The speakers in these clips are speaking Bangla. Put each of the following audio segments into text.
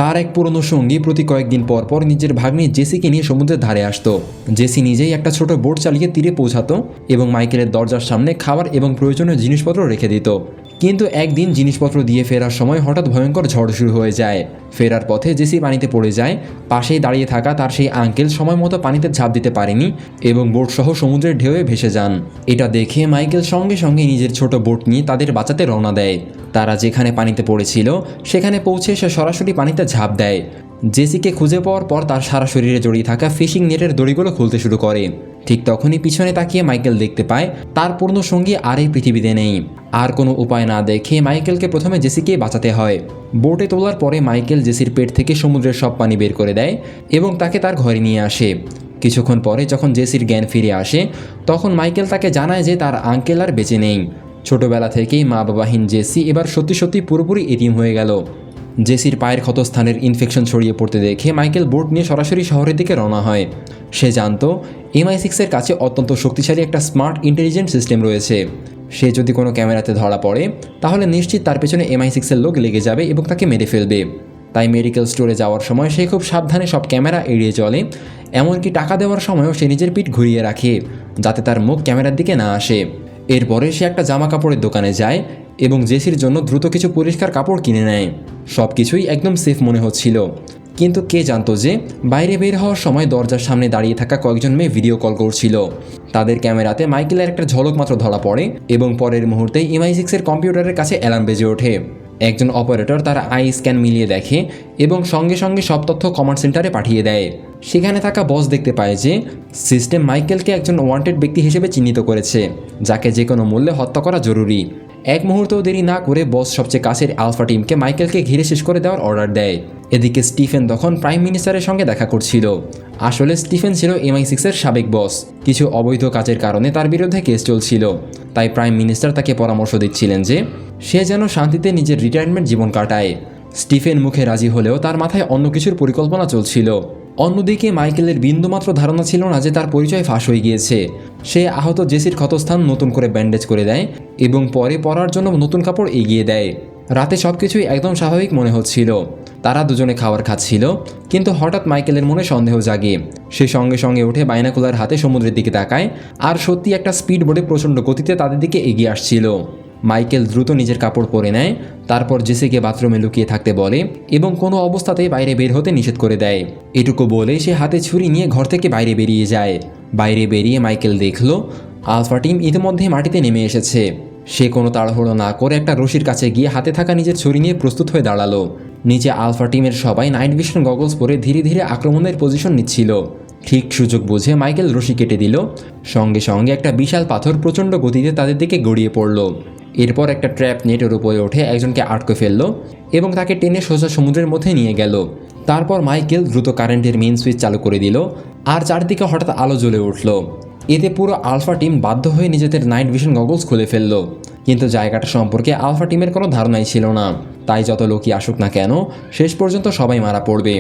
তার এক পুরনো সঙ্গী প্রতি কয়েকদিন পর পর নিজের ভাগ্নি জেসিকে নিয়ে সমুদ্রের ধারে আসতো। জেসি নিজেই একটা ছোট বোট চালিয়ে তীরে পৌঁছাতো এবং মাইকেলের দরজার সামনে খাবার এবং প্রয়োজনীয় জিনিসপত্র রেখে দিত। কিন্তু একদিন জিনিসপত্র দিয়ে ফেরার সময় হঠাৎ ভয়ঙ্কর ঝড় শুরু হয়ে যায়। ফেরার পথে জেসি পানিতে পড়ে যায়। পাশেই দাঁড়িয়ে থাকা তার সেই আঙ্কেল সময় মতো পানিতে ঝাঁপ দিতে পারেনি এবং বোটসহ সমুদ্রের ঢেউয়ে ভেসে যান। এটা দেখে মাইকেল সঙ্গে সঙ্গে নিজের ছোট বোট নিয়ে তাদের বাঁচাতে রওনা দেয়। তারা যেখানে পানিতে পড়েছিল সেখানে পৌঁছে সে সরাসরি পানিতে ঝাঁপ দেয়। জেসিকে খুঁজে পাওয়ার পর তার সারা শরীরে জড়িয়ে থাকা ফিশিং নেটের দড়িগুলো খুলতে শুরু করে। ঠিক তখনই পিছনে তাকিয়ে মাইকেল দেখতে পায় তার পুরনো সঙ্গী আর এই পৃথিবীতে নেই। আর কোনো উপায় না দেখে মাইকেলকে প্রথমে জেসিকে বাঁচাতে হয়। বোটে তোলার পরে মাইকেল জেসির পেট থেকে সমুদ্রের সব পানি বের করে দেয় এবং তাকে তার ঘরে নিয়ে আসে। কিছুক্ষণ পরে যখন জেসির জ্ঞান ফিরে আসে তখন মাইকেল তাকে জানায় যে তার আঙ্কেল আর বেঁচে নেই। ছোটবেলা থেকেই মা বাবাহীন জেসি এবার সত্যি সত্যি পুরোপুরি এতিম হয়ে গেল। জেসির পায়ের ক্ষতস্থানের ইনফেকশন ছড়িয়ে পড়তে দেখে মাইকেল বোট নিয়ে সরাসরি শহরের দিকে রওনা হয়। সে জানত MI6-এর কাছে অত্যন্ত শক্তিশালী একটা স্মার্ট ইন্টেলিজেন্ট সিস্টেম রয়েছে। সে যদি কোনো ক্যামেরাতে ধরা পড়ে তাহলে নিশ্চিত তার পেছনে MI6-এর লোক লেগে যাবে এবং তাকে মেরে ফেলবে। তাই মেডিকেল স্টোরে যাওয়ার সময় সে খুব সাবধানে সব ক্যামেরা এড়িয়ে চলে। এমনকি টাকা দেওয়ার সময়ও সে নিজের পিঠ ঘুরিয়ে রাখে যাতে তার মুখ ক্যামেরার দিকে না আসে। এরপরে সে একটা জামা কাপড়ের দোকানে যায় এবং জেসির জন্য দ্রুত কিছু পরিষ্কার কাপড় কিনে নেয়। সব কিছুই একদম সেফ মনে হচ্ছিল, কিন্তু কে জানতো যে বাইরে বের হওয়ার সময় দরজার সামনে দাঁড়িয়ে থাকা কয়েকজন মেয়ে ভিডিও কল করছিল। তাদের ক্যামেরাতে মাইকেলের একটা ঝলক মাত্র ধরা পড়ে এবং পরের মুহূর্তেই MI6-এর কম্পিউটারের কাছে অ্যালার্ম বেজে ওঠে। একজন অপারেটর তার আই স্ক্যান মিলিয়ে দেখে এবং সঙ্গে সঙ্গে সব তথ্য কমান্ড সেন্টারে পাঠিয়ে দেয়। সেখানে থাকা বস দেখতে পায় যে সিস্টেম মাইকেলকে একজন ওয়ান্টেড ব্যক্তি হিসেবে চিহ্নিত করেছে, যাকে যে কোনো মূল্যে হত্যা করা জরুরি। এক মুহূর্তও দেরি না করে বস সবচেয়ে কাছের আলফা টিমকে মাইকেলকে ঘিরে শেষ করে দেওয়ার অর্ডার দেয়। এদিকে স্টিফেন তখন প্রাইম মিনিস্টারের সঙ্গে দেখা করছিল। আসলে স্টিফেন ছিল MI6-এর সাবেক বস। কিছু অবৈধ কাজের কারণে তার বিরুদ্ধে কেস চলছিল। তাই প্রাইম মিনিস্টার তাকে পরামর্শ দিচ্ছিলেন যে সে যেন শান্তিতে নিজের রিটায়ারমেন্ট জীবন কাটায়। স্টিফেন মুখে রাজি হলেও তার মাথায় অন্য কিছুর পরিকল্পনা চলছিল। অন্যদিকে মাইকেলের বিন্দুমাত্র ধারণা ছিল না যে তার পরিচয় ফাঁস হয়ে গিয়েছে। সে আহত জেসির ক্ষতস্থান নতুন করে ব্যান্ডেজ করে দেয় এবং পরে পরার জন্য নতুন কাপড় এগিয়ে দেয়। রাতে সবকিছুই একদম স্বাভাবিক মনে হচ্ছিল। তারা দুজনে খাবার খাচ্ছিল, কিন্তু হঠাৎ মাইকেলের মনে সন্দেহ জাগে। সে সঙ্গে সঙ্গে উঠে বাইনাকুলার হাতে সমুদ্রের দিকে তাকায়, আর সত্যি একটা স্পিড বোটে প্রচণ্ড গতিতে তাদের দিকে এগিয়ে আসছিল। মাইকেল দ্রুত নিজের কাপড় পরে নেয়, তারপর জেসিকে বাথরুমে লুকিয়ে থাকতে বলে এবং কোনো অবস্থাতেই বাইরে বের হতে নিষেধ করে দেয়। এটুকু বলে সে হাতে ছুরি নিয়ে ঘর থেকে বাইরে বেরিয়ে যায়। বাইরে বেরিয়ে মাইকেল দেখল আলফা টিম ইতিমধ্যে মাটিতে নেমে এসেছে। সে কোনো তাড়াহুড়ো না করে একটা রশির কাছে গিয়ে হাতে থাকা নিজের ছুরি নিয়ে প্রস্তুত হয়ে দাঁড়ালো। নিচে আলফা টিমের সবাই নাইট ভিশন গগলস পরে ধীরে ধীরে আক্রমণের পজিশন নিচ্ছিল। ঠিক সুযোগ বুঝে মাইকেল রশি কেটে দিল। সঙ্গে সঙ্গে একটা বিশাল পাথর প্রচণ্ড গতিতে তাদের দিকে গড়িয়ে পড়ল। এরপর একটা ট্র্যাপ নেটের উপরে উঠে একজনকে আটকে ফেলল এবং তাকে টেনে সোজা সমুদ্রের মধ্যে নিয়ে গেল। তারপর মাইকেল দ্রুত কারেন্টের মেইন সুইচ চালু করে দিল, আর চারদিকে হঠাৎ আলো জ্বলে উঠল। এতে পুরো আলফা টিম বাধ্য হয়ে নিজেদের নাইট ভিশন গগলস খুলে ফেলল। কিন্তু জায়গাটা সম্পর্কে আলফা টিমের কোনো ধারণাই ছিল না, তাই যত লোকই আসুক না কেন শেষ পর্যন্ত সবাই মারা পড়বে।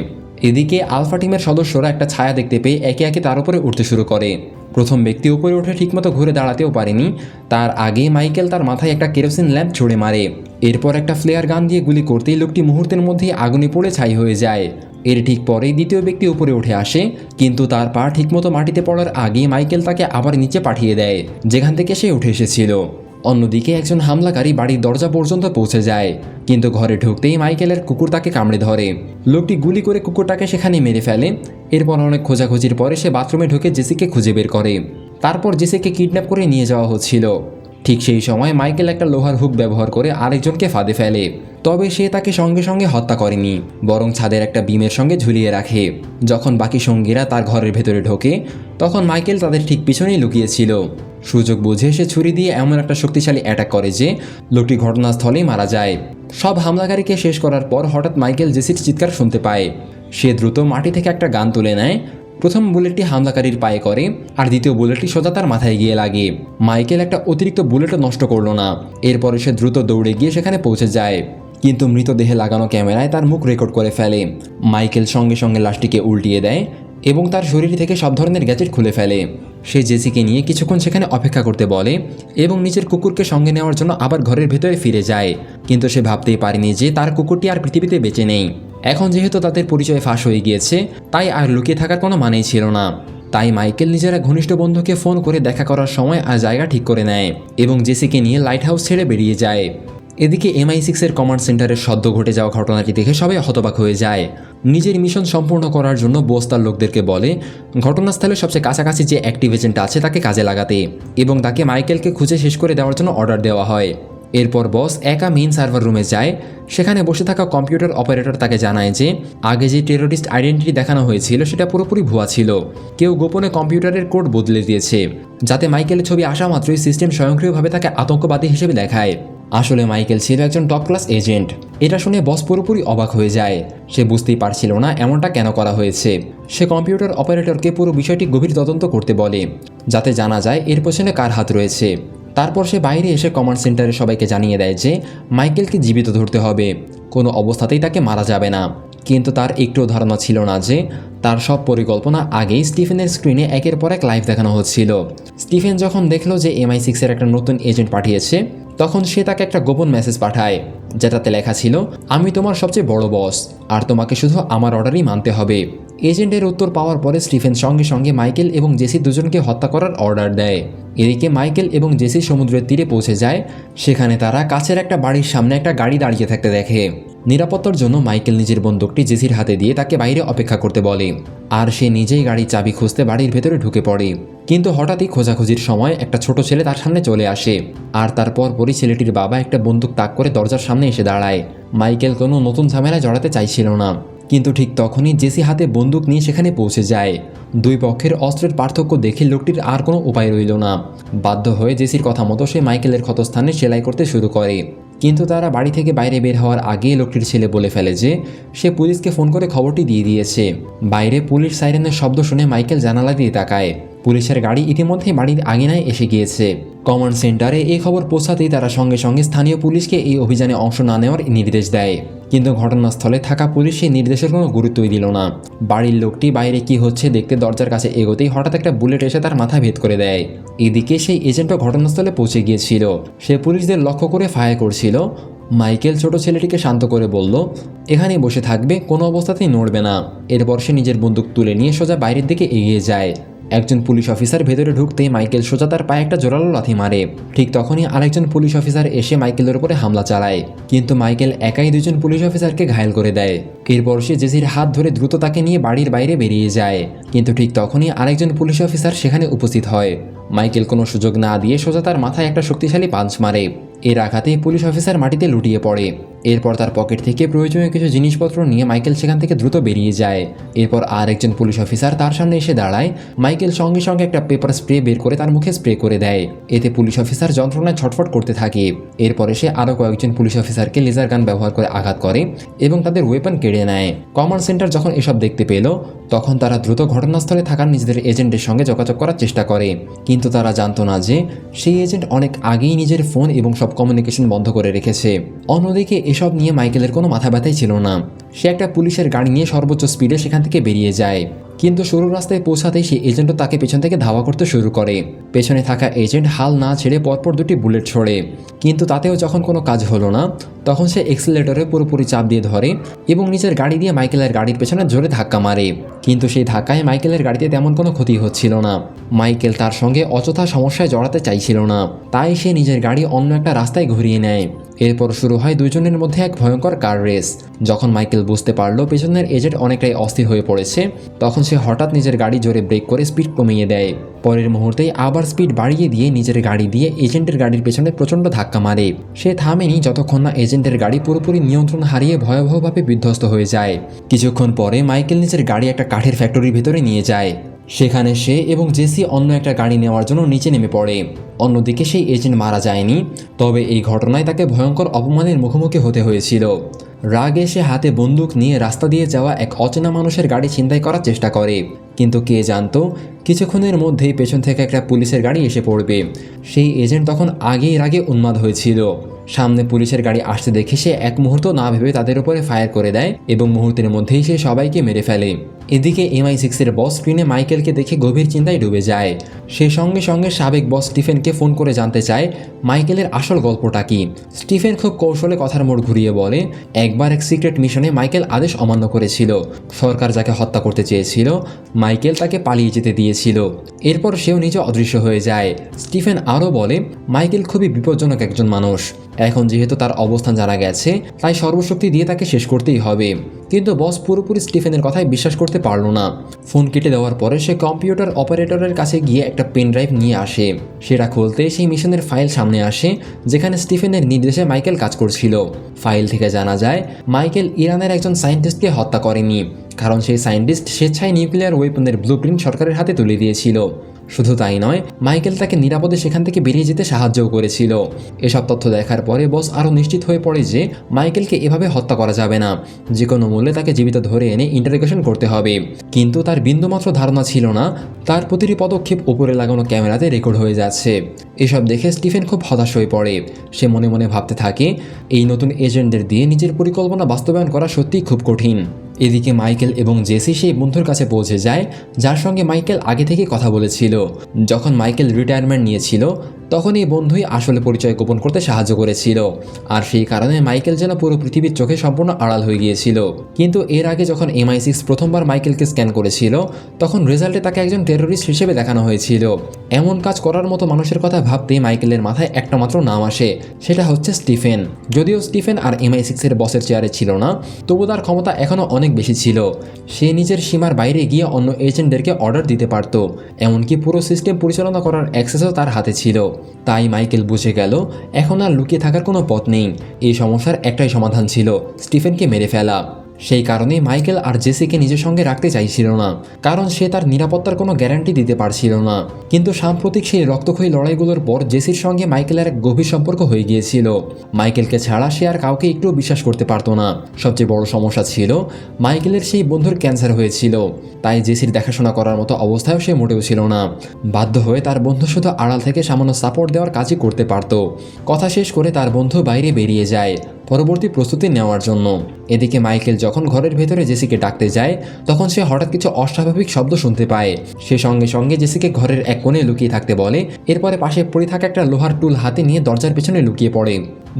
এদিকে আলফা টিমের সদস্যরা একটা ছায়া দেখতে পেয়ে একে একে তার উপরে উঠতে শুরু করে। প্রথম ব্যক্তি উপরে উঠে ঠিকমতো ঘুরে দাঁড়াতেও পারেনি, তার আগে মাইকেল তার মাথায় একটা কেরোসিন ল্যাম্প ছুঁড়ে মারে। এরপর একটা ফ্লেয়ার গান দিয়ে গুলি করতেই লোকটি মুহূর্তের মধ্যেই আগুনে পড়ে ছাই হয়ে যায়। এর ঠিক পরেই দ্বিতীয় ব্যক্তি উপরে উঠে আসে, কিন্তু তার পা ঠিকমতো মাটিতে পড়ার আগে মাইকেল তাকে আবার নিচে পাঠিয়ে দেয়, যেখান থেকে সে উঠে এসেছিল। অন্যদিকে একজন হামলাকারী বাড়ির দরজা পর্যন্ত পৌঁছে যায়, কিন্তু ঘরে ঢুকতেই মাইকেলের কুকুর তাকে কামড়ে ধরে। লোকটি গুলি করে কুকুরটাকে সেখানে মেরে ফেলে। এরপর অনেক খোঁজাখুঁজির পরে সে বাথরুমে ঢুকে জেসিকে খুঁজে বের করে। তারপর জেসিকে কিডন্যাপ করে নিয়ে যাওয়া হচ্ছিল। ঠিক সেই সময় মাইকেল একটা লোহার হুক ব্যবহার করে আরেকজনকে ফাঁদে ফেলে, তবে সে তাকে সঙ্গে সঙ্গে হত্যা করেনি, বরং ছাদের একটা বিমের সঙ্গে ঝুলিয়ে রাখে। যখন বাকি সঙ্গীরা তার ঘরের ভেতরে ঢোকে তখন মাইকেল তাদের ঠিক পিছনেই লুকিয়েছিল। সুযোগ বুঝে সে ছুরি দিয়ে এমন একটা শক্তিশালী অ্যাটাক করে যে লোকটি ঘটনাস্থলেই মারা যায়। সব হামলাকারীকে শেষ করার পর হঠাৎ মাইকেল জেসির চিৎকার শুনতে পায়। সে দ্রুত মাটি থেকে একটা গান তুলে নেয়। প্রথম বুলেটটি হামলাকারীর পায়ে করে, আর দ্বিতীয় বুলেটটি সোজা তার মাথায় গিয়ে লাগে। মাইকেল একটা অতিরিক্ত বুলেটও নষ্ট করলো না। এরপরে সে দ্রুত দৌড়ে গিয়ে সেখানে পৌঁছে যায়, কিন্তু মৃতদেহে লাগানো ক্যামেরায় তার মুখ রেকর্ড করে ফেলে। মাইকেল সঙ্গে সঙ্গে লাশটিকে উল্টিয়ে দেয় এবং তার শরীর থেকে সব ধরনের গ্যাজেট খুলে ফেলে। সে জেসিকে নিয়ে কিছুক্ষণ সেখানে অপেক্ষা করতে বলে এবং নিজের কুকুরকে সঙ্গে নেওয়ার জন্য আবার ঘরের ভেতরে ফিরে যায়, কিন্তু সে ভাবতেই পারেনি যে তার কুকুরটি আর পৃথিবীতে বেঁচে নেই। এখন যেহেতু তাদের পরিচয় ফাঁস হয়ে গিয়েছে, তাই আর লুকিয়ে থাকার কোনো মানেই ছিল না। তাই মাইকেল নিজের এক ঘনিষ্ঠ বন্ধুকে ফোন করে দেখা করার সময় আর জায়গা ঠিক করে নেয় এবং জেসিকে নিয়ে লাইট হাউস ছেড়ে বেরিয়ে যায়। এদিকে MI6-এর কমান্ড সেন্টারের সদ্য ঘটে যাওয়া ঘটনাটি দেখে সবাই হতবাক হয়ে যায়। নিজের মিশন সম্পূর্ণ করার জন্য বস তার লোকদেরকে বলে ঘটনাস্থলে সবচেয়ে কাছাকাছি যে অ্যাক্টিভ এজেন্ট আছে তাকে কাজে লাগাতে এবং তাকে মাইকেলকে খুঁজে শেষ করে দেওয়ার জন্য অর্ডার দেওয়া হয়। এরপর বস একা মেইন সার্ভার রুমে যায়। সেখানে বসে থাকা কম্পিউটার অপারেটর তাকে জানায় যে আগে যে টেরোরিস্ট আইডেন্টিটি দেখানো হয়েছিল সেটা পুরোপুরি ভুয়া ছিল। কেউ গোপনে কম্পিউটারের কোড বদলে দিয়েছে যাতে মাইকেলের ছবি আসা মাত্রই সিস্টেম স্বয়ংক্রিয়ভাবে তাকে আতঙ্কবাদী হিসেবে দেখায়। আসলে মাইকেল ছিল একজন টপ ক্লাস এজেন্ট। এটা শুনে বস পুরোপুরি অবাক হয়ে যায়। সে বুঝতেই পারছিল না এমনটা কেন করা হয়েছে। সে কম্পিউটার অপারেটরকে পুরো বিষয়টি গভীর তদন্ত করতে বলে যাতে জানা যায় এর পেছনে কার হাত রয়েছে। তারপর সে বাইরে এসে কমান্ড সেন্টারে সবাইকে জানিয়ে দেয় যে মাইকেলকে জীবিত ধরতে হবে, কোনো অবস্থাতেই তাকে মারা যাবে না। কিন্তু তার একটু ধারণা ছিল না যে তার সব পরিকল্পনা আগেই স্টিফেনের স্ক্রিনে একের পর এক লাইভ দেখানো হচ্ছিল। স্টিফেন যখন দেখলো যে MI6-এর একটা নতুন এজেন্ট পাঠিয়েছে, তখন সে তাকে একটা গোপন মেসেজ পাঠায় যেটাতে লেখা ছিল, আমি তোমার সবচেয়ে বড় বস আর তোমাকে শুধু আমার অর্ডারই মানতে হবে। এজেন্টের উত্তর পাওয়ার পরে স্টিফেন সঙ্গে সঙ্গে মাইকেল এবং জেসি দুজনকে হত্যা করার অর্ডার দেয়। এদিকে মাইকেল এবং জেসি সমুদ্রের তীরে পৌঁছে যায়। সেখানে তারা কাছের একটা বাড়ির সামনে একটা গাড়ি দাঁড়িয়ে থাকতে দেখে। নিরাপত্তার জন্য মাইকেল নিজের বন্দুকটি জেসির হাতে দিয়ে তাকে বাইরে অপেক্ষা করতে বলে আর সে নিজেই গাড়ির চাবি খুঁজতে বাড়ির ভেতরে ঢুকে পড়ে। কিন্তু হঠাৎই খোঁজাখুঁজির সময় একটা ছোট ছেলে তার সামনে চলে আসে আর তারপর পরই ছেলেটির বাবা একটা বন্দুক তাক করে দরজার সামনে এসে দাঁড়ায়। মাইকেল কোনো নতুন ঝামেলায় জড়াতে চাইছিল না, কিন্তু ঠিক তখনই জেসি হাতে বন্দুক নিয়ে সেখানে পৌঁছে যায়। দুই পক্ষের অস্ত্রের পার্থক্য দেখে লোকটির আর কোনো উপায় রইল না। বাধ্য হয়ে জেসির কথা মতো সে মাইকেলের ক্ষতস্থানে সেলাই করতে শুরু করে। কিন্তু তারা বাড়ি থেকে বাইরে বের হওয়ার আগে লোকটির ছেলে বলে ফেলে যে সে পুলিশকে ফোন করে খবরটি দিয়ে দিয়েছে। বাইরে পুলিশ সাইরেনের শব্দ শুনে মাইকেল জানালা দিয়ে তাকায়। পুলিশের গাড়ি ইতিমধ্যে বাড়ির আঙিনায় এসে গিয়েছে। কমান্ড সেন্টারে এই খবর পৌঁছাতেই তারা সঙ্গে সঙ্গে স্থানীয় পুলিশকে এই অভিযানে অংশ না নেওয়ার নির্দেশ দেয়। কিন্তু ঘটনাস্থলে থাকা পুলিশ সেই নির্দেশের কোনো গুরুত্বই দিল না। বাড়ির লোকটি বাইরে কি হচ্ছে দেখতে দরজার কাছে এগোতেই হঠাৎ একটা বুলেট এসে তার মাথা ভেদ করে দেয়। এদিকে সেই এজেন্টও ঘটনাস্থলে পৌঁছে গিয়েছিল। সে পুলিশদের লক্ষ্য করে ফায়ার করছিল। মাইকেল ছোট ছেলেটিকে শান্ত করে বলল, এখানে বসে থাকবে, কোনো অবস্থাতেই নড়বে না। এরপর সে নিজের বন্দুক তুলে নিয়ে সোজা বাইরের দিকে এগিয়ে যায়। একজন পুলিশ অফিসার ভেতরে ঢুকতেই মাইকেল সোজা তার পায়ে একটা জোরালো লাথি মারে। ঠিক তখনই আরেকজন পুলিশ অফিসার এসে মাইকেলের উপরে হামলা চালায়, কিন্তু মাইকেল একাই দুজন পুলিশ অফিসারকে ঘায়েল করে দেয়। এরপর সে জেসির হাত ধরে দ্রুত তাকে নিয়ে বাড়ির বাইরে বেরিয়ে যায়। কিন্তু ঠিক তখনই আরেকজন পুলিশ অফিসার সেখানে উপস্থিত হয়। মাইকেল কোনো সুযোগ না দিয়ে সোজা তার মাথায় একটা শক্তিশালী পাঞ্চ মারে। এর আঘাতে পুলিশ অফিসার মাটিতে লুটিয়ে পড়ে। এরপর তার পকেট থেকে প্রয়োজনীয় কিছু জিনিসপত্র নিয়ে মাইকেল সেখান থেকে দ্রুত বেরিয়ে যায়। এরপর আর একজন পুলিশ অফিসার তার সামনে এসে দাঁড়ায়। মাইকেল সঙ্গে সঙ্গে একটা পেপার স্প্রে বের করে তার মুখে স্প্রে করে দেয়। এতে পুলিশ অফিসার যন্ত্রণায় ছটফট করতে থাকে। এরপরে সে আরও কয়েকজন পুলিশ অফিসারকে লেজার গান ব্যবহার করে আঘাত করে এবং তাদের ওয়েপন কেড়ে নেয়। কমান্ড সেন্টার যখন এসব দেখতে পেল, তখন তারা দ্রুত ঘটনাস্থলে থাকা নিজেদের এজেন্টের সঙ্গে যোগাযোগ করার চেষ্টা করে। কিন্তু তারা জানতো না যে সেই এজেন্ট অনেক আগেই নিজের ফোন এবং সব কমিউনিকেশন বন্ধ করে রেখেছে। অন্যদিকে এসব নিয়ে মাইকেলের কোনো মাথা ব্যথাই ছিল না। সে একটা পুলিশের গাড়ি নিয়ে সর্বোচ্চ স্পিডে সেখান থেকে বেরিয়ে যায়। কিন্তু শুরুর রাস্তায় পৌঁছাতেই সেই এজেন্টও তাকে পেছন থেকে ধাওয়া করতে শুরু করে। পেছনে থাকা এজেন্ট হাল না ছেড়ে পরপর দুটি বুলেট ছোড়ে, কিন্তু তাতেও যখন কোনো কাজ হলো না, তখন সে এক্সিলারেটরে পুরোপুরি চাপ দিয়ে ধরে এবং নিজের গাড়ি দিয়ে মাইকেলের গাড়ির পেছনে জোরে ধাক্কা মারে। কিন্তু সেই ধাক্কায় মাইকেলের গাড়িতে তেমন কোনো ক্ষতি হচ্ছিল না। মাইকেল তার সঙ্গে অযথা সমস্যায় জড়াতে চাইছিল না, তাই সে নিজের গাড়ি অন্য একটা রাস্তায় ঘুরিয়ে নেয়। এরপর শুরু হয় দুজনের মধ্যে এক ভয়ঙ্কর কার রেস। যখন মাইকেল বুঝতে পারলো পেছনের এজেন্ট অনেকটাই অস্থির হয়ে পড়েছে, তখন সে হঠাৎ নিজের গাড়ি জোরে ব্রেক করে স্পিড কমিয়ে দেয়। পরের মুহূর্তেই আবার স্পিড বাড়িয়ে দিয়ে নিজের গাড়ি দিয়ে এজেন্টের গাড়ির পেছনে প্রচণ্ড ধাক্কা মারে। সে থামেনি যতক্ষণ না এজেন্টের গাড়ি পুরোপুরি নিয়ন্ত্রণ হারিয়ে ভয়াবহভাবে বিধ্বস্ত হয়ে যায়। কিছুক্ষণ পরে মাইকেল নিজের গাড়ি একটা কাঠের ফ্যাক্টরির ভেতরে নিয়ে যায়। সেখানে সে এবং জেসি অন্য একটা গাড়ি নেওয়ার জন্য নিচে নেমে পড়ে। অন্যদিকে সেই এজেন্ট মারা যায়নি, তবে এই ঘটনায় তাকে ভয়ঙ্কর অপমানের মুখোমুখি হতে হয়েছিল। রাগে সে হাতে বন্দুক নিয়ে রাস্তা দিয়ে যাওয়া এক অচেনা মানুষের গাড়ি ছিনতাই করার চেষ্টা করে, কিন্তু কে জানতো কিছুক্ষণের মধ্যেই পেছন থেকে একটা পুলিশের গাড়ি এসে পড়বে। সেই এজেন্ট তখন আগেই রাগে উন্মাদ হয়েছিল। সামনে পুলিশের গাড়ি আসতে দেখে সে এক মুহূর্ত না ভেবে তাদের উপরে ফায়ার করে দেয় এবং মুহূর্তের মধ্যেই সে সবাইকে মেরে ফেলে। এদিকে MI6-এর বস স্ক্রিনে মাইকেলকে দেখে গভীর চিন্তায় ডুবে যায়। সে সঙ্গে সঙ্গে সাবেক বস স্টিফেনকে স্টিফেনকে ফোন করে জানতে চায় মাইকেলের আসল গল্পটা কি। স্টিফেন খুব কৌশলে কথার মোড় ঘুরিয়ে বলে একবার এক সিক্রেট মিশনে মাইকেল আদেশ অমান্য করেছিল। সরকার যাকে হত্যা করতে চেয়েছিল মাইকেল তাকে পালিয়ে যেতে দিয়েছিল, এরপর সেও নিজে অদৃশ্য হয়ে যায়। স্টিফেন আরও বলে মাইকেল খুবই বিপজ্জনক একজন মানুষ, এখন যেহেতু তার অবস্থান জানা গেছে তাই সর্বশক্তি দিয়ে তাকে শেষ করতেই হবে। কিন্তু বস পুরোপুরি স্টিফেনের কথায় বিশ্বাস করতে পারল না। ফোন কেটে দেওয়ার পরে সে কম্পিউটার অপারেটরের কাছে গিয়ে একটা পেন ড্রাইভ নিয়ে আসে। সেটা খুলতে সেই মিশনের ফাইল সামনে আসে যেখানে স্টিফেনের নির্দেশে মাইকেল কাজ করছিল। ফাইল থেকে জানা যায় মাইকেল ইরানের একজন সায়েন্টিস্টকে হত্যা করেনি, কারণ সেই সায়েন্টিস্ট স্বেচ্ছায় নিউক্লিয়ার ওয়েপনের ব্লুপ্রিন্ট সরকারের হাতে তুলে দিয়েছিল। শুধু তাই নয়, মাইকেল তাকে নিরাপদে সেখান থেকে বেরিয়ে যেতে সাহায্যও করেছিল। এসব তথ্য দেখার পরে বস আরও নিশ্চিত হয়ে পড়ে যে মাইকেলকে এভাবে হত্যা করা যাবে না, যে কোনো মূল্যে তাকে জীবিত ধরে এনে ইন্টারোগেশন করতে হবে। কিন্তু তার বিন্দুমাত্র ধারণা ছিল না তার প্রতিটি পদক্ষেপ উপরে লাগানো ক্যামেরাতে রেকর্ড হয়ে যাচ্ছে। এসব দেখে স্টিফেন খুব হতাশ হয়ে পড়ে। সে মনে মনে ভাবতে থাকে এই নতুন এজেন্টদের দিয়ে নিজের পরিকল্পনা বাস্তবায়ন করা সত্যিই খুব কঠিন। এদিকে মাইকেল এবং জেসি সেই বন্ধুর কাছে পৌঁছে যায় যার সঙ্গে মাইকেল আগে থেকে কথা বলেছিল। যখন মাইকেল রিটায়ারমেন্ট নিয়েছিল তখন এই বন্ধুই আসলে পরিচয় গোপন করতে সাহায্য করেছিল, আর সেই কারণে মাইকেল যেন পুরো পৃথিবীর চোখে সম্পূর্ণ আড়াল হয়ে গিয়েছিল। কিন্তু এর আগে যখন MI6 প্রথমবার মাইকেলকে স্ক্যান করেছিল তখন রেজাল্টে তাকে একজন টেররিস্ট হিসেবে দেখানো হয়েছিল। এমন কাজ করার মতো মানুষের কথা ভাবতেই মাইকেলের মাথায় একটা মাত্র নাম আসে, সেটা হচ্ছে স্টিফেন। যদিও স্টিফেন আর MI6 এর বসের চেয়ারে ছিল না, তবু তার ক্ষমতা এখনও অনেক বেশি ছিল। সে নিজের সীমার বাইরে গিয়ে অন্য এজেন্টদেরকে অর্ডার দিতে পারত, এমনকি পুরো সিস্টেম পরিচালনা করার অ্যাক্সেসও তার হাতে ছিল। তাই মাইকেল বুঝে গেল এখন আর লুকিয়ে থাকার কোনো পথ নেই। এই সমস্যার একটাই সমাধান ছিল, স্টিফেনকে মেরে ফেলা। সেই কারণে মাইকেল আর জেসিকে নিজের সঙ্গে রাখতে চাইছিল না, কারণ সে তার নিরাপত্তার কোনো গ্যারান্টি দিতে পারছিল না। কিন্তু সাম্প্রতিক সেই রক্তক্ষয়ী লড়াইগুলোর পর জেসির সঙ্গে মাইকেলের এক গভীর সম্পর্ক হয়ে গিয়েছিল। মাইকেলকে ছাড়া সে আর কাউকে একটুও বিশ্বাস করতে পারত না। সবচেয়ে বড় সমস্যা ছিল মাইকেলের সেই বন্ধুর ক্যান্সার হয়েছিল, তাই জেসির দেখাশোনা করার মতো অবস্থায়ও সে মোটেও ছিল না। বাধ্য হয়ে তার বন্ধু শুধু আড়াল থেকে সামান্য সাপোর্ট দেওয়ার কাজই করতে পারত। কথা শেষ করে তার বন্ধু বাইরে বেরিয়ে যায় পরবর্তী প্রস্তুতি নেওয়ার জন্য। এদিকে মাইকেল যখন ঘরের ভেতরে জেসিকে ডাকতে যায় তখন সে হঠাৎ কিছু অস্বাভাবিক শব্দ শুনতে পায়। সে সঙ্গে সঙ্গে জেসিকে ঘরের এক কোণে লুকিয়ে থাকতে বলে, এরপরে পাশে পড়ে থাকা একটা লোহার টুল হাতে নিয়ে দরজার পেছনে লুকিয়ে পড়ে।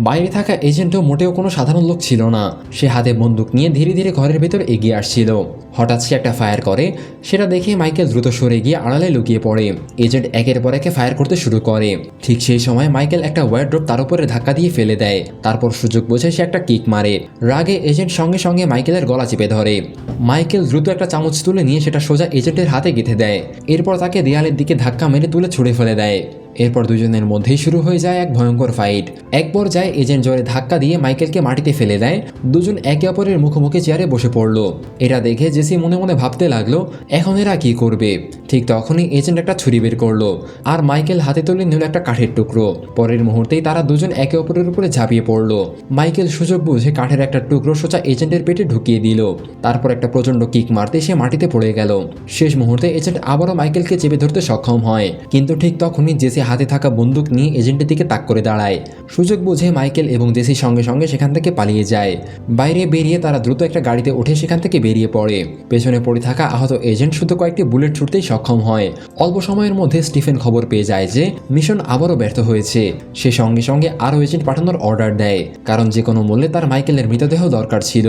বাইরে থাকা এজেন্টও মোটেও কোনো সাধারণ লোক ছিল না। সে হাতে বন্দুক নিয়ে ধীরে ধীরে ঘরের ভেতর এগিয়ে আসছিল। হঠাৎ সে একটা ফায়ার করে, সেটা দেখে মাইকেল দ্রুত সরে গিয়ে আড়ালে লুকিয়ে পড়ে। এজেন্ট একের পর একে ফায়ার করতে শুরু করে। ঠিক সেই সময় মাইকেল একটা ওয়ারড্রপ তার উপরে ধাক্কা দিয়ে ফেলে দেয়। তারপর সুযোগ বুঝে সে একটা কিক মারে। রাগে এজেন্ট সঙ্গে সঙ্গে মাইকেলের গলা চেপে ধরে। মাইকেল দ্রুত একটা চামচ তুলে নিয়ে সেটা সোজা এজেন্টের হাতে গেঁথে দেয়। এরপর তাকে দেয়ালের দিকে ধাক্কা মেরে তুলে ছুঁড়ে ফেলে দেয়। এরপর দুজনের মধ্যেই শুরু হয়ে যায় এক ভয়ঙ্কর ফাইট। এক পর্যায়ে এজেন্ট জোরে ধাক্কা দিয়ে মাইকেলকে মাটিতে ফেলে দেয়। দুজন একে অপরের মুখোমুখি চেয়ারে বসে পড়ল। এটা দেখে জেসি মনে মনে ভাবতে লাগলো এখন এরা কি করবে। ঠিক তখনই এজেন্ট একটা ছুরি বের করলো আর মাইকেল হাতে তুলে নিল একটা কাঠের টুকরো। পরের মুহূর্তেই তারা দুজন একে অপরের উপরে ঝাঁপিয়ে পড়ল। মাইকেল সুযোগ বুঝে কাঠের একটা টুকরো সোজা এজেন্টের পেটে ঢুকিয়ে দিল। তারপর একটা প্রচন্ড কিক মারতে সে মাটিতে পড়ে গেল। শেষ মুহূর্তে এজেন্ট আবারও মাইকেলকে চেপে ধরতে সক্ষম হয়, কিন্তু ঠিক তখনই জেসি হাতে থাকা বন্দুক নিয়ে এজেন্টের দিকে তাক করে দাঁড়ায়। সুযোগ বুঝে মাইকেল এবং জেসি সঙ্গে সঙ্গে সেখান থেকে পালিয়ে যায়। বাইরে বেরিয়ে তারা দ্রুত একটা গাড়িতে উঠে সেখান থেকে বেরিয়ে পড়ে। পেছনে পড়ে থাকা আহত এজেন্ট শুধু কয়েকটি বুলেট ছুটতেই সক্ষম হয়। অল্প সময়ের মধ্যে স্টিফেন খবর পেয়ে যায় যে মিশন আবারও ব্যর্থ হয়েছে। সে সঙ্গে সঙ্গে আরও এজেন্ট পাঠানোর অর্ডার দেয়, কারণ যে কোনো মূল্যে তার মাইকেলের মৃতদেহ দরকার ছিল।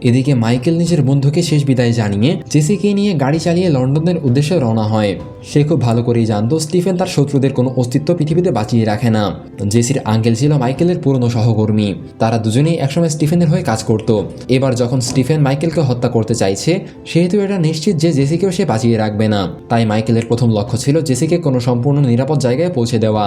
এদিকে মাইকেল নিজের বন্ধুকে শেষ বিদায় জানিয়ে জেসিকে নিয়ে গাড়ি চালিয়ে লন্ডনের উদ্দেশ্যে রওনা হয়। সে খুব ভালো করেই জানতো স্টিফেন তার শত্রুদের কোনো অস্তিত্ব পৃথিবীতে বাঁচিয়ে রাখে না। জেসির আঙ্কেল ছিল মাইকেলের পুরনো সহকর্মী। তারা দুজনেই একসময় স্টিফেনের হয়ে কাজ করত। এবার যখন স্টিফেন মাইকেলকে হত্যা করতে চাইছে, সেহেতু এটা নিশ্চিত যে জেসিকেও সে বাঁচিয়ে রাখবে না। তাই মাইকেলের প্রথম লক্ষ্য ছিল জেসিকে কোনো সম্পূর্ণ নিরাপদ জায়গায় পৌঁছে দেওয়া।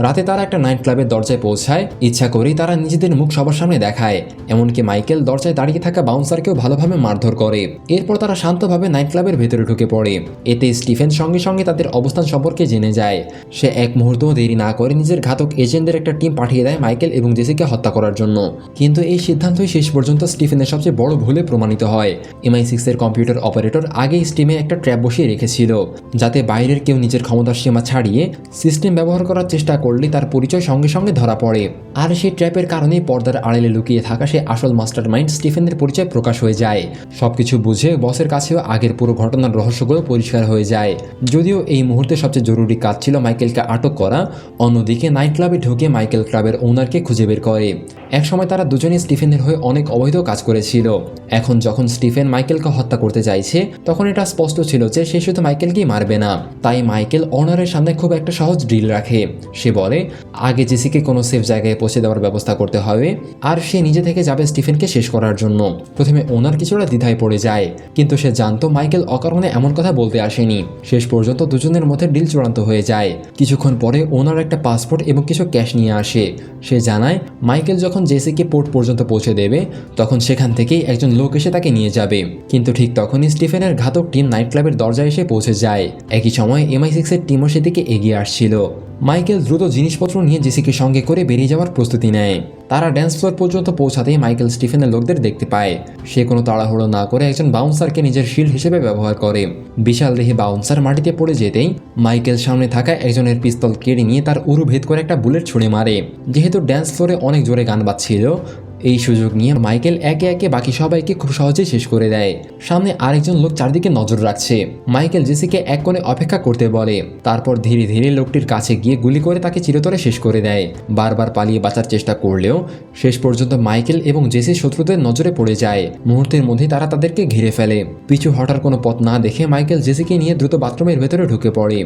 রাতে তারা একটা নাইট ক্লাবের দরজায় পৌঁছায়। ইচ্ছা করেই তারা নিজেদের মুখ সবার সামনে দেখায়। এমনকি মাইকেল দরজায় দাঁড়িয়ে থাকা বাউন্সারকেও ভালোভাবে মারধর করে। এরপর তারা শান্তভাবে নাইট ক্লাবের ভেতরে ঢুকে পড়ে। এতে স্টিফেন সঙ্গে সঙ্গে তাদের অবস্থান সম্পর্কে জেনে যায়। সে এক মুহূর্তও দেরি না করে নিজের ঘাতক এজেন্টদের একটা টিম পাঠিয়ে দেয় মাইকেল এবং জেসিকে হত্যা করার জন্য। কিন্তু এই সিদ্ধান্তই শেষ পর্যন্ত স্টিফেনের সবচেয়ে বড় ভুলে প্রমাণিত হয়। MI6 এর কম্পিউটার অপারেটর আগেই স্টিমে একটা ট্র্যাপ বসিয়ে রেখেছিল, যাতে বাইরের কেউ নিজের ক্ষমতার সীমা ছাড়িয়ে সিস্টেম ব্যবহার করার চেষ্টা করলে তার পরিচয় সঙ্গে সঙ্গে ধরা পড়ে। আর সেই ট্র্যাপের কারণেই পর্দার আড়ালে লুকিয়ে থাকা সে আসল মাস্টার মাইন্ড স্টিফেনের পরিচয় প্রকাশ হয়ে যায়। সবকিছু বুঝে বসের কাছেও আগের পুরো ঘটনার রহস্যগুলো পরিষ্কার হয়ে যায়। যদিও এই মুহূর্তে সবচেয়ে জরুরি কাজ ছিল মাইকেলকে আটক করা। অন্যদিকে নাইট ক্লাবে ঢুকে মাইকেল ক্লাবের ওনারকে খুঁজে বের করে। একসময় তারা দুজনেই স্টিফেনের হয়ে অনেক অবৈধ কাজ করেছিল। এখন যখন স্টিফেন মাইকেলকে হত্যা করতে চাইছে তখন এটা স্পষ্ট ছিল যে সে শুধু মাইকেলকেই মারবে না। তাই মাইকেল ওনারের সামনে খুব একটা সহজ ডিল রাখে। সে বলে আগে জেসিকে কোনো সেফ জায়গায় পৌঁছে দেওয়ার ব্যবস্থা করতে হবে, আর সে নিজে থেকে যাবে স্টিফেনকে শেষ করার জন্য। প্রথমে ওনার কিছুটা দ্বিধায় পড়ে যায়, কিন্তু সে জানতো মাইকেল অকারণে এমন কথা বলতে আসেনি। শেষ পর্যন্ত দুজনের মধ্যে ডিল চূড়ান্ত হয়ে যায়। কিছুক্ষণ পরে ওনার একটা পাসপোর্ট এবং কিছু ক্যাশ নিয়ে আসে। সে জানায় মাইকেল যখন জেসিকে পোর্ট পর্যন্ত পৌঁছে দেবে তখন সেখান থেকেই একজন লোক এসে তাকে নিয়ে যাবে। কিন্তু ঠিক তখনই স্টিফেনের ঘাতক টিম নাইট ক্লাবের দরজায় এসে পৌঁছে যায়। একই সময় MI6 এর টিমও সেদিকে এগিয়ে আসছিল। মাইকেল দ্রুত জিনিসপত্র নিয়ে জেসিকে সঙ্গে করে বেরিয়ে যাওয়ার প্রস্তুতি নেয়। তারা ড্যান্স ফ্লোর পর্যন্ত পৌঁছাতেই মাইকেল স্টিফেনের লোকদের দেখতে পায়। সে কোনো তাড়াহুড়ো না করে একজন বাউন্সারকে নিজের শিল্ড হিসেবে ব্যবহার করে। বিশাল দেহে বাউন্সার মাটিতে পড়ে যেতেই মাইকেল সামনে থাকা একজনের পিস্তল কেড়ে নিয়ে তার উরু ভেদ করে একটা বুলেট ছুঁড়ে মারে। যেহেতু ড্যান্স ফ্লোরে অনেক জোরে গান বাজছিল, এই সুযোগ নিয়ে মাইকেল একে একে বাকি সবাইকে খুব সহজেই শেষ করে দেয়। সামনে আরেকজন লোক চারদিকে নজর রাখছে। মাইকেল জেসিকে এক কোণে অপেক্ষা করতে বলে, তারপর ধীরে ধীরে লোকটির কাছে গিয়ে গুলি করে তাকে চিরতরে শেষ করে দেয়। বারবার পালিয়ে বাঁচার চেষ্টা করলেও শেষ পর্যন্ত মাইকেল এবং জেসি শত্রুদের নজরে পড়ে যায়। মুহূর্তের মধ্যেই তারা তাদেরকে ঘিরে ফেলে। পিছু হটার কোনো পথ না দেখে মাইকেল জেসিকে নিয়ে দ্রুত বাথরুমের ভেতরে ঢুকে পড়ে।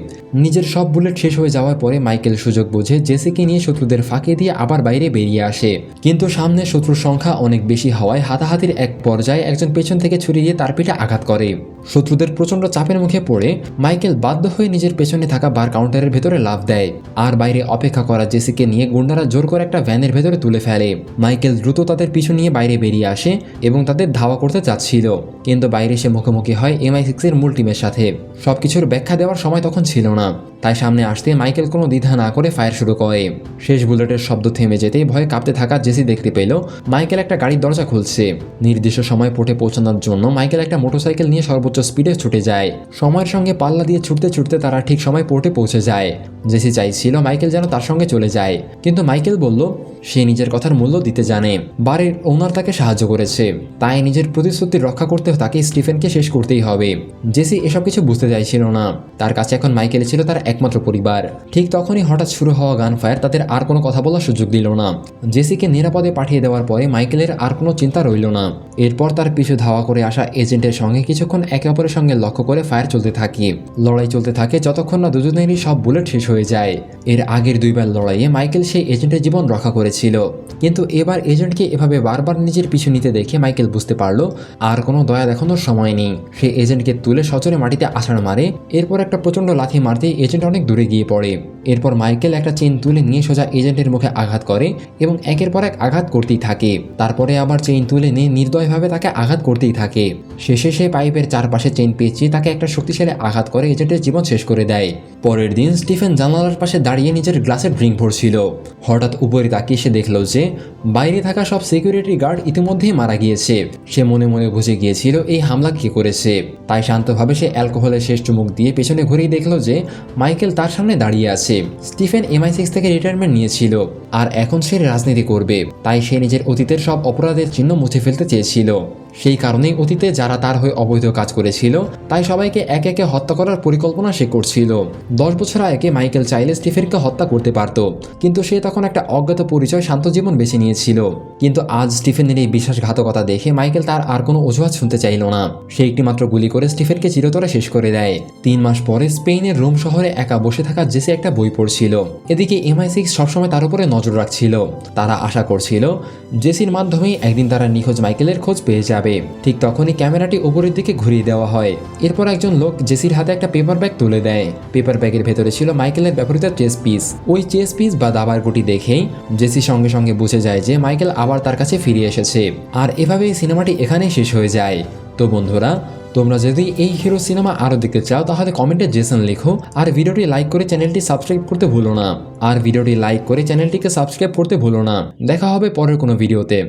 নিজের সব বুলেট শেষ হয়ে যাওয়ার পরে মাইকেল সুযোগ বুঝে জেসিকে নিয়ে শত্রুদের ফাঁকে দিয়ে আবার বাইরে বেরিয়ে আসে। কিন্তু সামনে শত্রুর সংখ্যা অনেক বেশি হওয়ায় হাতাহাতির এক পর্যায়ে একজন পেছন থেকে ছুরি দিয়ে তার পিঠে আঘাত করে। শত্রুদের প্রচন্ড চাপের মুখে পড়ে মাইকেল বাধ্য হয়ে নিজের পেছনে থাকা বার কাউন্টারের ভেতরে লাফ দেয়। আর বাইরে অপেক্ষা করা জেসিকে নিয়ে গুন্ডারা জোর করে একটা ভ্যানের ভেতরে তুলে ফেলে। মাইকেল দ্রুত তাদের পিছু নিয়ে বাইরে বেরিয়ে আসে এবং তাদের ধাওয়া করতে চাচ্ছিল, কিন্তু বাইরে সে মুখোমুখি হয় MI6 এর মূল টিমের সাথে। সবকিছুর ব্যাখ্যা দেওয়ার সময় তখন ছিল না, তাই সামনে আসতে মাইকেল কোনো দ্বিধা না করে ফায়ার শুরু করে। শেষ বুলেটের শব্দ থেমে যেতেই ভয়ে কাঁপতে থাকা জেসি দেখতে পেল মাইকেল একটা গাড়ির দরজা খুলছে। নির্দিষ্ট সময় পোর্টে পৌঁছানোর জন্য মাইকেল একটা মোটরসাইকেল নিয়ে সর্বোচ্চ স্পিডে ছুটে যায়। সময়ের সঙ্গে পাল্লা দিয়ে ছুটতে ছুটতে তারা ঠিক সময় পোর্টে পৌঁছে যায়। জেসি চাইছিল মাইকেল যেন তার সঙ্গে চলে যায়, কিন্তু মাইকেল বলল সে নিজের কথার মূল্য দিতে জানে। বারের ওনার তাকে সাহায্য করেছে, তাই নিজের প্রতিশ্রুতি রক্ষা করতে তাকে স্টিফেনকে শেষ করতেই হবে। জেসি এসব কিছু বুঝতে চাইছিল না। তার কাছে এখন মাইকেল ছিল তার একমাত্র পরিবার। ঠিক তখনই হঠাৎ শুরু হওয়া গান ফায়ার তাদের আর কোনো কথা বলার সুযোগ দিল না। জেসিকে নিরাপদে পাঠিয়ে দেওয়ার পরে মাইকেলের আর কোনো চিন্তা রইল না। এরপর তার পিছু ধাওয়া করে আসা এজেন্টের সঙ্গে কিছুক্ষণ একে অপরের সঙ্গে লক্ষ্য করে ফায়ার চলতে থাকে। লড়াই চলতে থাকে যতক্ষণ না দুজনেরই সব বুলেট শেষ হয়ে যায়। এর আগের দুইবার লড়াইয়ে মাইকেল সেই এজেন্টের জীবন রক্ষা করেছিল, কিন্তু এবার এজেন্টকে এভাবে বারবার নিজের পিছু নিতে দেখে মাইকেল বুঝতে পারলো আর কোনো দয়া দেখানোর সময় নেই। সে এজেন্টকে তুলে সচরে মাটিতে আছাড় মারে। এরপর একটা প্রচন্ড লাথি মারতেই এজেন্ট অনেক দূরে গিয়ে পড়ে। এরপর মাইকেল একটা চেইন তুলে নিয়ে সোজা এজেন্টের মুখে আঘাত করে এবং একের পর এক আঘাত করতেই থাকে। তারপরে আবার চেইন তুলে নিয়ে নির্দয়ভাবে তাকে আঘাত করতেই থাকে। শেষে সে পাইপের চারপাশে চেইন পেঁচিয়ে তাকে একটা শক্তিশালী আঘাত করে এজেন্টের জীবন শেষ করে দেয়। পরের দিন স্টিফেন জানালার পাশে দাঁড়িয়ে নিজের গ্লাসে ড্রিঙ্ক ভরছিল। হঠাৎ উপরে তাকিয়ে সে দেখল যে বাইরে থাকা সব সিকিউরিটি গার্ড ইতিমধ্যেই মারা গিয়েছে। সে মনে মনে বুঝে গিয়েছিল এই হামলা কে করেছে। তাই শান্তভাবে সে অ্যালকোহলের শেষ চুমুক দিয়ে পেছনে ঘুরেই দেখল যে মাইকেল তার সামনে দাঁড়িয়ে আছে। স্টিফেন MI6 থেকে রিটায়ারমেন্ট নিয়েছিল আর এখন সে রাজনীতি করবে। তাই সে নিজের অতীতের সব অপরাধের চিহ্ন মুছে ফেলতে চেয়েছিল। সেই কারণেই অতীতে যারা তার হয়ে অবৈধ কাজ করেছিল তাই সবাইকে একে একে হত্যা করার পরিকল্পনা সে করছিল। 10 বছর আগে মাইকেল চাইলে স্টিফেনকে হত্যা করতে পারত, কিন্তু সে তখন একটা অজ্ঞাত পরিচয় শান্ত জীবন বেছে নিয়েছিল। কিন্তু আজ স্টিফেনের এই বিশ্বাসঘাতকতা দেখে মাইকেল তার আর কোনো অজুহাত শুনতে চাইল না। সে একটি মাত্র গুলি করে স্টিফেনকে চিরতরে শেষ করে দেয়। 3 মাস পরে স্পেনের রোম শহরে একা বসে থাকা জেসি একটা বই পড়ছিল। এদিকে MI6 সবসময় তার উপরে নজর রাখছিল। তারা আশা করছিল জেসির মাধ্যমেই একদিন তারা নিখোঁজ মাইকেলের খোঁজ পেয়ে যাবে। ঠিক তখনই ক্যামেরাটি উপরের দিকে ঘুরিয়ে দেওয়া হয়। এরপর একজন লোক জেসির হাতে একটা পেপার ব্যাগ তুলে দেয়। পেপার ব্যাগের ভেতরে ছিল মাইকেলের ব্যবহৃত চেস পিস। ওই চেস পিস বা দাবার গুটি দেখেই জেসি সঙ্গে সঙ্গে বুঝে যায় যে মাইকেল আবার তার কাছে ফিরে এসেছে। আর এভাবেই সিনেমাটি এখানেই শেষ হয়ে যায়। তো বন্ধুরা, তোমরা যদি এই হিরো সিনেমা আরও দেখতে চাও তাহলে কমেন্টে জেসন লিখো। আর ভিডিওটি লাইক করে চ্যানেলটি সাবস্ক্রাইব করতে ভুলো না। দেখা হবে পরের কোনো ভিডিওতে।